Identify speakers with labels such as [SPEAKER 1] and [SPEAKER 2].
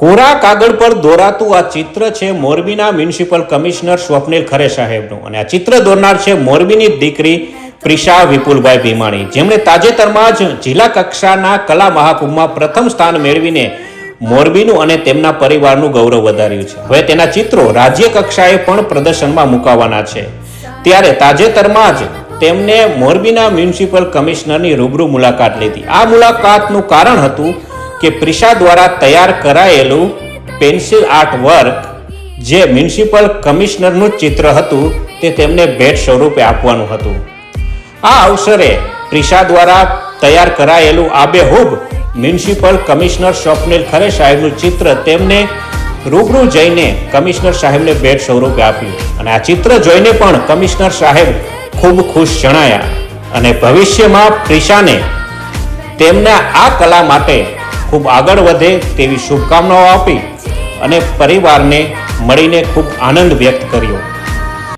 [SPEAKER 1] કોરા કાગળ પર દોરાતું આ ચિત્ર છે મોરબીના મ્યુનિસિપલ કમિશનર સ્વપ્નિલ ખરે સાહેબનું અને આ ચિત્ર દોરનાર છે મોરબીની દીકરી પ્રિશા વિપુલભાઈ ભીમાણી, જેમણે તાજેતરમાં જ જિલ્લા કક્ષાના કલા મહાકુંભમાં પ્રથમ સ્થાન મેળવીને મોરબીનું અને તેમના પરિવારનું ગૌરવ વધાર્યું છે. હવે તેના ચિત્રો રાજ્ય કક્ષાએ પણ પ્રદર્શનમાં મુકાવાના છે. ત્યારે તાજેતરમાં જ તેમને મોરબીના મ્યુનિસિપલ કમિશનરની રૂબરૂ મુલાકાત લીધી. આ મુલાકાતનું કારણ હતું કે પ્રિશા દ્વારા તૈયાર કરાયેલું પેન્સિલ આર્ટ વર્ક જે મ્યુનિસિપલ કમિશનરનું ચિત્ર હતું તે તેમને ભેટ સ્વરૂપે આપવાનું હતું. આ અવસરે પ્રિશા દ્વારા તૈયાર કરાયેલું આબેહૂબ મ્યુનિસિપલ કમિશનર સ્વપ્નિલ ખરે સાહેબનું ચિત્ર તેમને રૂબરૂ જઈને કમિશનર સાહેબને ભેટ સ્વરૂપે આપ્યું અને આ ચિત્ર જોઈને પણ કમિશનર સાહેબ ખૂબ ખુશ જણાયા અને ભવિષ્યમાં પ્રિશાને તેમના આ કલા માટે ખૂબ આગળ વધે તેવી શુભકામનાઓ આપી અને પરિવારને મળીને ખૂબ આનંદ વ્યક્ત કર્યો.